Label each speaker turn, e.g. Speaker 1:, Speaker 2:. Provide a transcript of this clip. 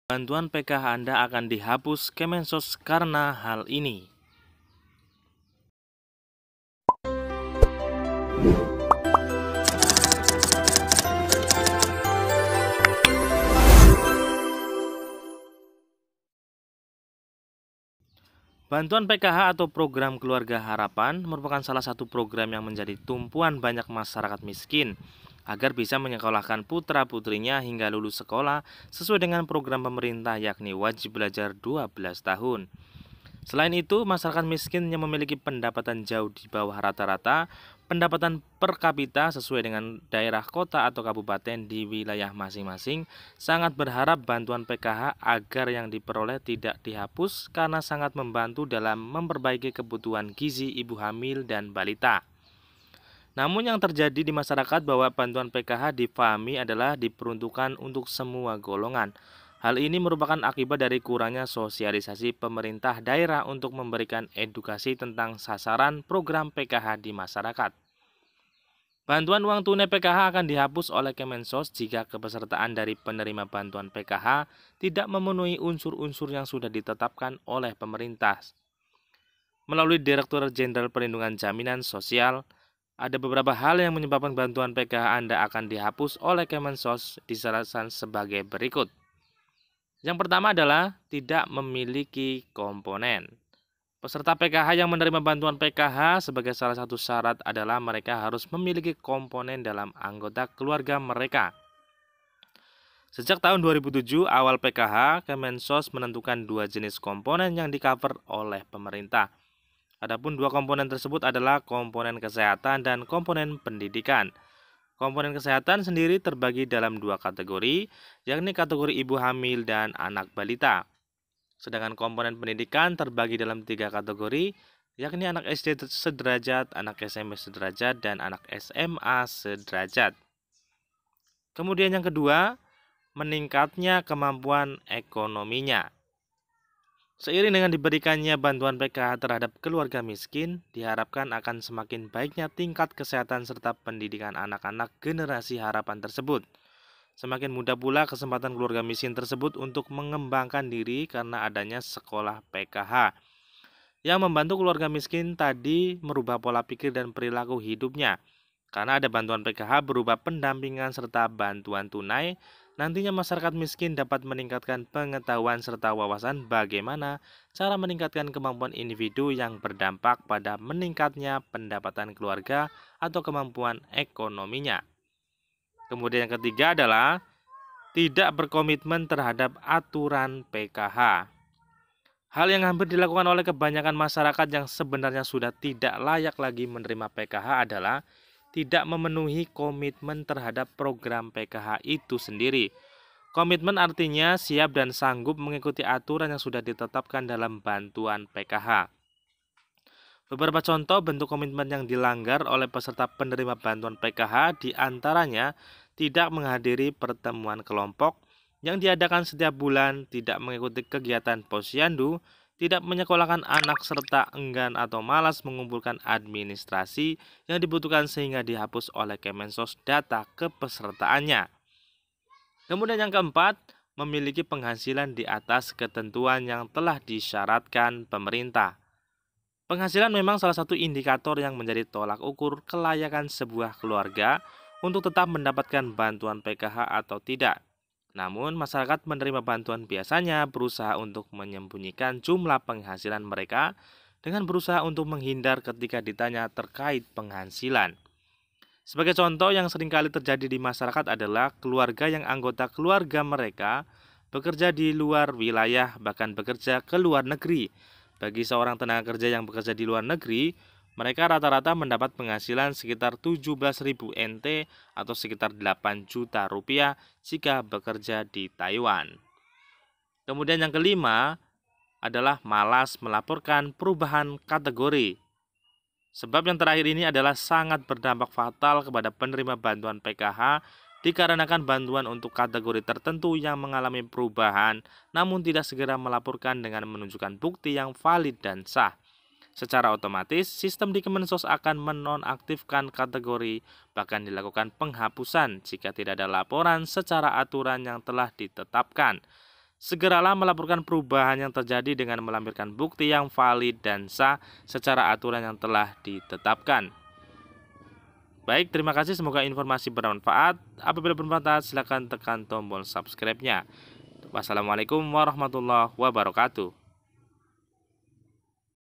Speaker 1: Bantuan PKH Anda akan dihapus Kemensos karena hal ini. Bantuan PKH atau Program Keluarga Harapan merupakan salah satu program yang menjadi tumpuan banyak masyarakat miskin agar bisa menyekolahkan putra-putrinya hingga lulus sekolah sesuai dengan program pemerintah, yakni wajib belajar 12 tahun. Selain itu, masyarakat miskin yang memiliki pendapatan jauh di bawah rata-rata pendapatan per kapita sesuai dengan daerah, kota, atau kabupaten di wilayah masing-masing sangat berharap bantuan PKH agar yang diperoleh tidak dihapus karena sangat membantu dalam memperbaiki kebutuhan gizi ibu hamil dan balita. Namun yang terjadi di masyarakat bahwa bantuan PKH dipahami adalah diperuntukkan untuk semua golongan. Hal ini merupakan akibat dari kurangnya sosialisasi pemerintah daerah untuk memberikan edukasi tentang sasaran program PKH di masyarakat. Bantuan uang tunai PKH akan dihapus oleh Kemensos jika kepesertaan dari penerima bantuan PKH tidak memenuhi unsur-unsur yang sudah ditetapkan oleh pemerintah. Melalui Direktur Jenderal Perlindungan Jaminan Sosial, ada beberapa hal yang menyebabkan bantuan PKH Anda akan dihapus oleh Kemensos dijelaskan sebagai berikut. Yang pertama adalah tidak memiliki komponen. Peserta PKH yang menerima bantuan PKH sebagai salah satu syarat adalah mereka harus memiliki komponen dalam anggota keluarga mereka. Sejak tahun 2007 awal PKH, Kemensos menentukan dua jenis komponen yang di-cover oleh pemerintah. Adapun dua komponen tersebut adalah komponen kesehatan dan komponen pendidikan. Komponen kesehatan sendiri terbagi dalam dua kategori, yakni kategori ibu hamil dan anak balita. Sedangkan komponen pendidikan terbagi dalam tiga kategori, yakni anak SD sederajat, anak SMP sederajat, dan anak SMA sederajat. Kemudian yang kedua, meningkatnya kemampuan ekonominya. Seiring dengan diberikannya bantuan PKH terhadap keluarga miskin, diharapkan akan semakin baiknya tingkat kesehatan serta pendidikan anak-anak generasi harapan tersebut. Semakin mudah pula kesempatan keluarga miskin tersebut untuk mengembangkan diri karena adanya sekolah PKH yang membantu keluarga miskin tadi merubah pola pikir dan perilaku hidupnya. Karena ada bantuan PKH berupa pendampingan serta bantuan tunai, nantinya masyarakat miskin dapat meningkatkan pengetahuan serta wawasan bagaimana cara meningkatkan kemampuan individu yang berdampak pada meningkatnya pendapatan keluarga atau kemampuan ekonominya. Kemudian yang ketiga adalah tidak berkomitmen terhadap aturan PKH. Hal yang hampir dilakukan oleh kebanyakan masyarakat yang sebenarnya sudah tidak layak lagi menerima PKH adalah tidak memenuhi komitmen terhadap program PKH itu sendiri. Komitmen artinya siap dan sanggup mengikuti aturan yang sudah ditetapkan dalam bantuan PKH. Beberapa contoh bentuk komitmen yang dilanggar oleh peserta penerima bantuan PKH diantaranya tidak menghadiri pertemuan kelompok yang diadakan setiap bulan, tidak mengikuti kegiatan posyandu, tidak menyekolahkan anak serta enggan atau malas mengumpulkan administrasi yang dibutuhkan sehingga dihapus oleh Kemensos data kepesertaannya. Kemudian yang keempat, memiliki penghasilan di atas ketentuan yang telah disyaratkan pemerintah. Penghasilan memang salah satu indikator yang menjadi tolak ukur kelayakan sebuah keluarga untuk tetap mendapatkan bantuan PKH atau tidak. Namun, masyarakat menerima bantuan biasanya berusaha untuk menyembunyikan jumlah penghasilan mereka dengan berusaha untuk menghindar ketika ditanya terkait penghasilan. Sebagai contoh yang seringkali terjadi di masyarakat adalah keluarga yang anggota keluarga mereka bekerja di luar wilayah, bahkan bekerja ke luar negeri. Bagi seorang tenaga kerja yang bekerja di luar negeri, mereka rata-rata mendapat penghasilan sekitar 17.000 NT atau sekitar 8 juta rupiah jika bekerja di Taiwan. Kemudian yang kelima adalah malas melaporkan perubahan kategori. Sebab yang terakhir ini adalah sangat berdampak fatal kepada penerima bantuan PKH dikarenakan bantuan untuk kategori tertentu yang mengalami perubahan namun tidak segera melaporkan dengan menunjukkan bukti yang valid dan sah. Secara otomatis, sistem di Kemensos akan menonaktifkan kategori, bahkan dilakukan penghapusan jika tidak ada laporan secara aturan yang telah ditetapkan. Segeralah melaporkan perubahan yang terjadi dengan melampirkan bukti yang valid dan sah secara aturan yang telah ditetapkan. Baik, terima kasih. Semoga informasi bermanfaat. Apabila bermanfaat, silakan tekan tombol subscribe-nya. Wassalamualaikum warahmatullahi wabarakatuh.